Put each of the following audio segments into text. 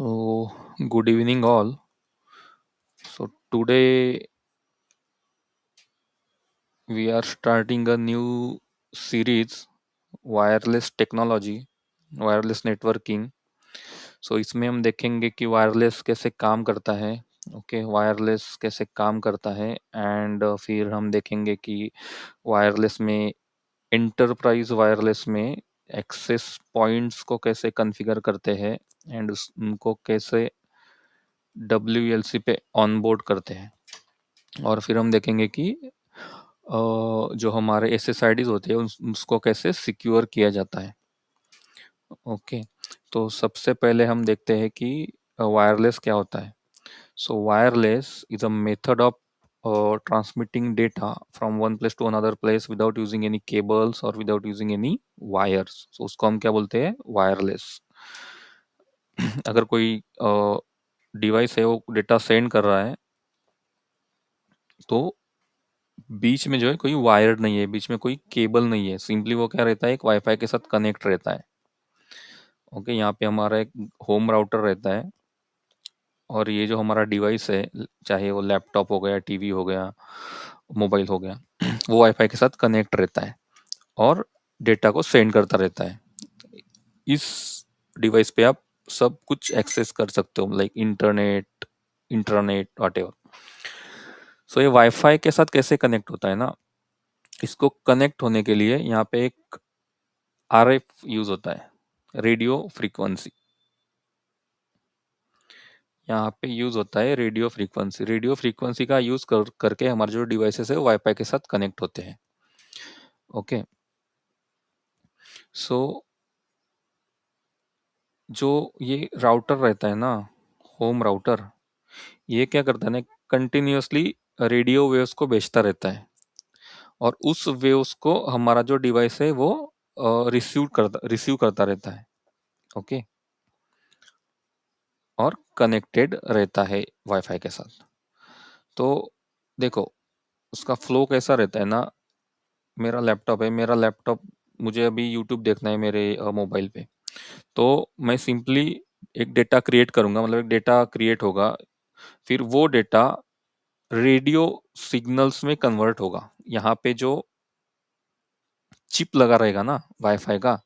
So, good evening, all. So, today we are starting a new series wireless technology wireless networking. So इसमें हम देखेंगे कि wireless कैसे काम करता है. ओके, वायरलेस कैसे काम करता है. एंड फिर हम देखेंगे कि वायरलेस में एंटरप्राइज वायरलेस में एक्सेस पॉइंट्स को कैसे कॉन्फ़िगर करते हैं एंड उनको कैसे WLC पे ऑनबोर्ड करते हैं. और फिर हम देखेंगे कि जो हमारे SSIDs होते हैं उसको कैसे सिक्योर किया जाता है. ओके, तो सबसे पहले हम देखते हैं कि वायरलेस क्या होता है. So wireless is a method of transmitting data from one place to another place without using any cables or without using any wires. So उसको हम क्या बोलते हैं, वायरलेस. अगर कोई डिवाइस है वो डेटा सेंड कर रहा है तो बीच में जो है कोई वायर नहीं है, बीच में कोई केबल नहीं है, सिंपली वो क्या रहता है, एक वाईफाई के साथ कनेक्ट रहता है. ओके, यहाँ पे हमारा एक होम राउटर रहता है और ये जो हमारा डिवाइस है, चाहे वो लैपटॉप हो गया, टीवी हो गया, मोबाइल हो गया, वो वाईफाई के साथ कनेक्ट रहता है और डेटा को सेंड करता रहता है. इस डिवाइस पे आप सब कुछ एक्सेस कर सकते हो, लाइक इंटरनेट, इंटरनेट, व्हाटएवर. सो ये वाईफाई के साथ कैसे कनेक्ट होता है ना, इसको कनेक्ट होने के लिए यहाँ पे एक RF यूज होता है, रेडियो फ्रीक्वेंसी. यहाँ पे यूज होता है रेडियो फ्रीक्वेंसी. रेडियो फ्रीक्वेंसी का यूज करके हमारे जो डिवाइसेस है वाईफाई के साथ कनेक्ट होते हैं. ओके, सो जो ये राउटर रहता है ना, होम राउटर, ये क्या करता है ना, कंटिन्यूअसली रेडियो वेव्स को भेजता रहता है और उस वेव्स को हमारा जो डिवाइस है वो रिसीव करता रहता है. ओके, और कनेक्टेड रहता है वाईफाई के साथ. तो देखो, उसका फ्लो कैसा रहता है ना, मेरा लैपटॉप है, मेरा लैपटॉप, मुझे अभी यूट्यूब देखना है मेरे मोबाइल पे, तो मैं सिंपली एक डेटा क्रिएट करूंगा, मतलब एक डेटा क्रिएट होगा, फिर वो डेटा रेडियो सिग्नल्स में कन्वर्ट होगा. यहाँ पे जो चिप लगा रहेगा ना वाईफाई का,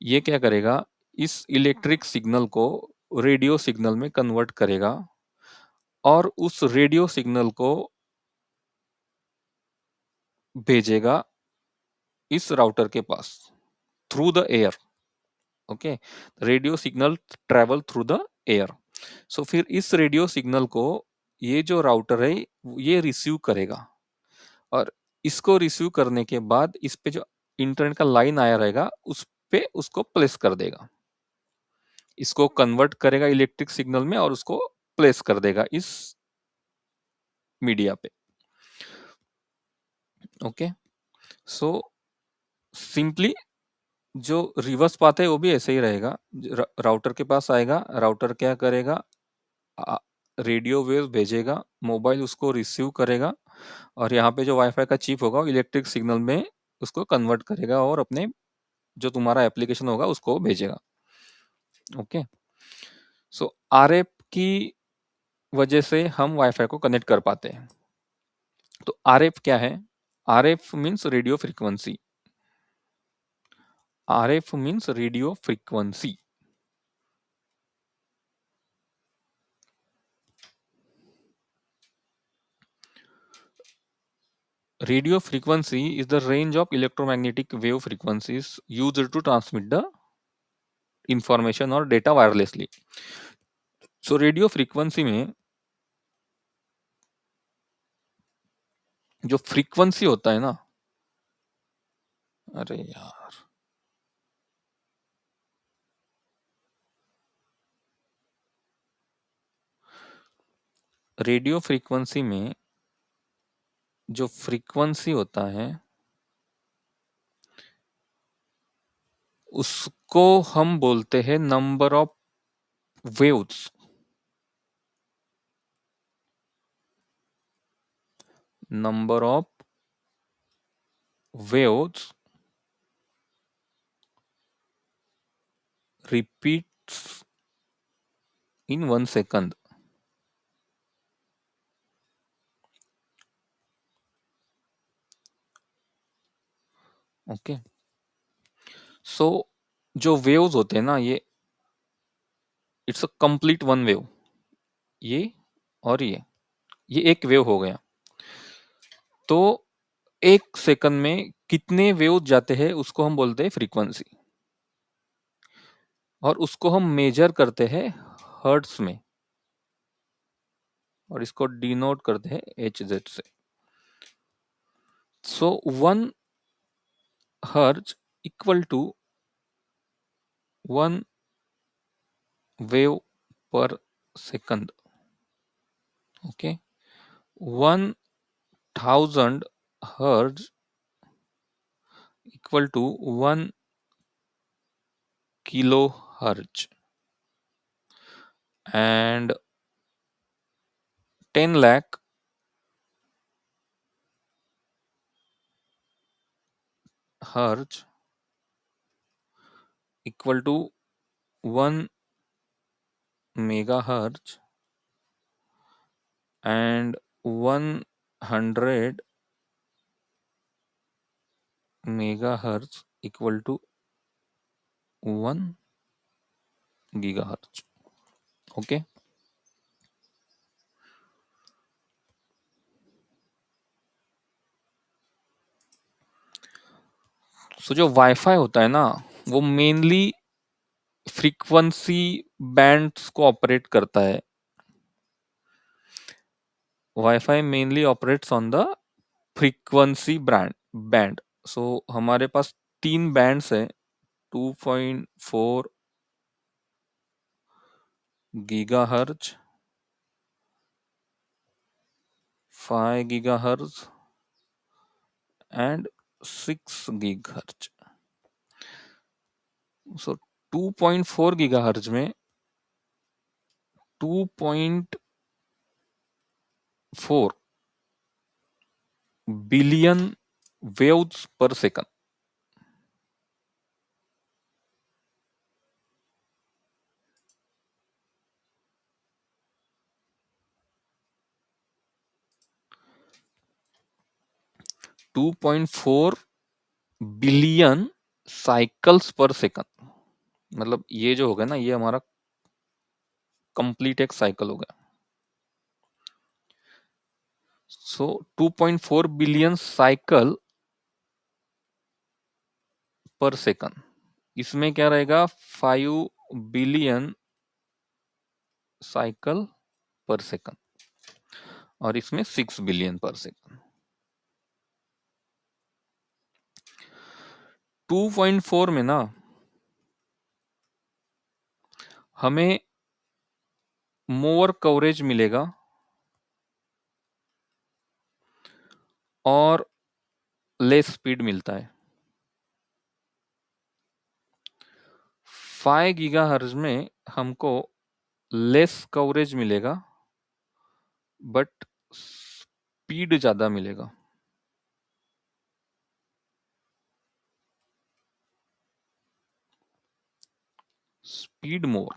ये क्या करेगा, इस इलेक्ट्रिक सिग्नल को रेडियो सिग्नल में कन्वर्ट करेगा और उस रेडियो सिग्नल को भेजेगा इस राउटर के पास through the air. Okay, radio signal travel through the air. So फिर इस रेडियो सिग्नल को ये जो राउटर है ये रिसीव करेगा और इसको रिसीव करने के बाद इस पे जो इंटरनेट का लाइन आया रहेगा उस पे उसको प्लेस कर देगा, इसको कन्वर्ट करेगा इलेक्ट्रिक सिग्नल में और उसको प्लेस कर देगा इस मीडिया पे. ओके, सो सिंपली जो रिवर्स पाथ है वो भी ऐसे ही रहेगा. राउटर के पास आएगा, राउटर क्या करेगा, रेडियो वेव भेजेगा, मोबाइल उसको रिसीव करेगा और यहाँ पे जो वाईफाई का चिप होगा वो इलेक्ट्रिक सिग्नल में उसको कन्वर्ट करेगा और अपने जो तुम्हारा एप्लीकेशन होगा उसको भेजेगा. ओके, सो RF की वजह से हम वाईफाई को कनेक्ट कर पाते हैं. तो RF क्या है, RF means radio frequency. RF means radio frequency. Radio frequency is the range of electromagnetic wave frequencies used to transmit the information or data wirelessly. So radio frequency में जो frequency होता है ना, अरे यार, रेडियो फ्रीक्वेंसी में जो frequency होता है उसको हम बोलते हैं number of waves. Number of waves repeats in 1 second. Okay, so जो वेव्स होते हैं ना, ये it's a complete one wave. ये और ये एक वेव हो गया। तो 1 सेकंड में कितने वेव जाते हैं उसको हम बोलते हैं फ्रीक्वेंसी, और उसको हम मेजर करते हैं हर्ट्स में, और इसको डिनोट करते हैं HZ से। So 1 hertz equal to 1 wave per second. Okay, 1000 hertz equal to 1 kilo hertz, and 10 lakh hertz equal to 1 megahertz, and 100 megahertz equal to 1 gigahertz. Okay, so जो वाईफाई होता है ना, वो मेनली फ्रीक्वेंसी बैंड्स को operate करता है। Wifi mainly operates on the frequency band. So हमारे पास 3 बैंड्स है, 2.4 gigahertz, 5 gigahertz and 6 gigahertz. So 2.4 gigahertz में 2.4 बिलियन वेव्स पर सेकंड। 2.4 बिलियन साइकिल्स पर सेकंड, मतलब ये जो हो गया ना, ये हमारा कंप्लीट एक साइकिल हो गया। सो 2.4 बिलियन साइकिल पर सेकंड, इसमें क्या रहेगा, 5 बिलियन साइकिल पर सेकंड, और इसमें 6 बिलियन पर सेकंड। 2.4 में ना हमें मोर कवरेज मिलेगा और लेस स्पीड मिलता है। 5 गीगाहर्ट्ज में हमको लेस कवरेज मिलेगा बट स्पीड ज्यादा मिलेगा। स्पीड मोर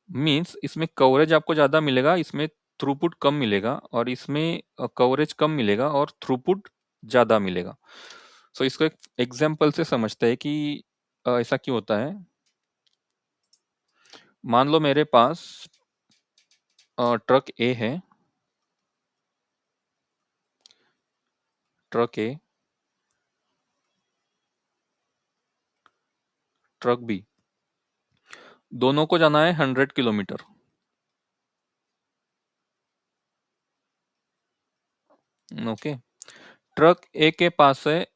मींस इसमें कवरेज आपको ज्यादा मिलेगा, इसमें थ्रूपुट कम मिलेगा, और इसमें कवरेज कम मिलेगा और थ्रूपुट ज्यादा मिलेगा। सो इसको एक एग्जांपल से समझते हैं कि ऐसा क्यों होता है। मान लो मेरे पास ट्रक ए है, ट्रक ए, ट्रक बी, दोनों को जाना है 100 किलोमीटर। ओके, ट्रक ए के पास है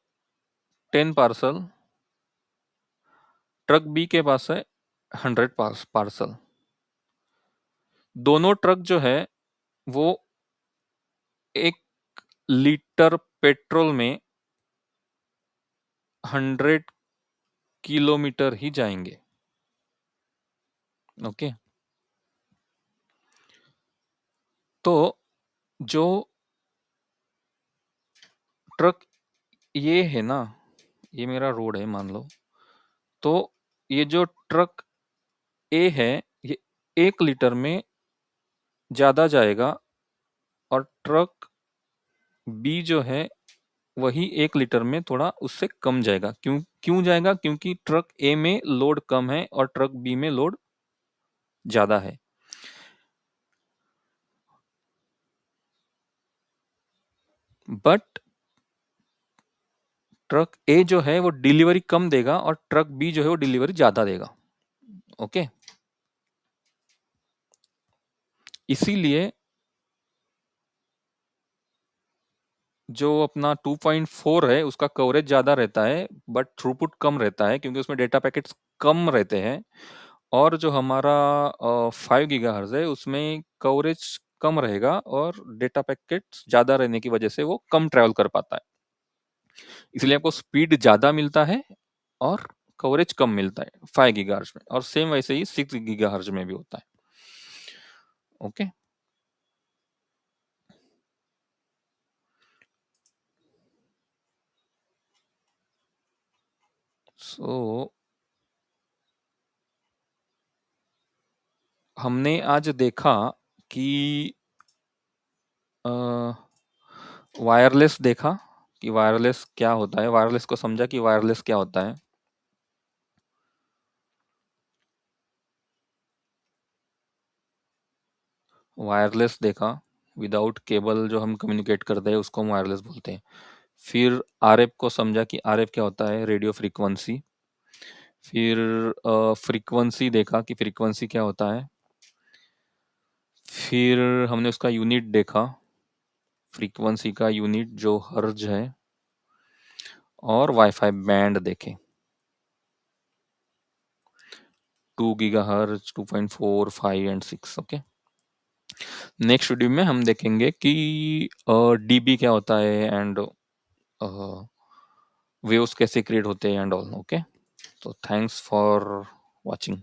10 पार्सल, ट्रक बी के पास है 100 पार्सल। दोनों ट्रक जो है वो 1 लीटर पेट्रोल में 100 किलोमीटर ही जाएंगे। ओके, तो जो ट्रक ये है ना, ये मेरा रोड है मान लो, तो ये जो ट्रक ए है, ये 1 लीटर में ज़्यादा जाएगा और ट्रक बी जो है वही 1 लीटर में थोड़ा उससे कम जाएगा। क्यों क्यों जाएगा? क्योंकि ट्रक ए में लोड कम है और ट्रक बी में लोड ज़्यादा है। बट ट्रक ए जो है वो डिलीवरी कम देगा और ट्रक बी जो है वो डिलीवरी ज़्यादा देगा। ओके? इसीलिए जो अपना 2.4 है उसका कवरेज ज़्यादा रहता है बट थ्रूपुट कम रहता है क्योंकि उसमें डेटा पैकेट्स कम रहते हैं। और जो हमारा 5 गीगाहर्ट्ज़ है उसमें कवरेज कम रहेगा और डेटा पैकेट्स ज़्यादा रहने की वजह से वो कम ट्रैवल कर पाता है। इसलिए आपको स्पीड ज़्यादा मिलता है और कवरेज कम मिलता है 5 गीगाहर्ट्ज़ में, और सेम वैसे ही 6 गीगाहर्ट्ज़ में भी होता है। ओके? सो हमने आज देखा कि वायरलेस देखा कि वायरलेस क्या होता है, वायरलेस को समझा कि वायरलेस क्या होता है। वायरलेस देखा, विदाउट केबल जो हम कम्युनिकेट करते हैं उसको हम वायरलेस बोलते हैं। फिर आरएफ को समझा कि आरएफ क्या होता है, रेडियो फ्रीक्वेंसी। फिर फ्रीक्वेंसी देखा कि फ्रीक्वेंसी क्या होता है। फिर हमने उसका यूनिट देखा, फ्रीक्वेंसी का यूनिट जो हर्ज है, और वाईफाई बैंड देखे, 2 gigahertz, 2.4, 5 and 6। Okay? Next video में हम देखेंगे कि डीबी क्या होता है एंड वेव्स कैसे क्रिएट होते हैं एंड ऑल। ओके? तो थैंक्स फॉर वॉचिंग।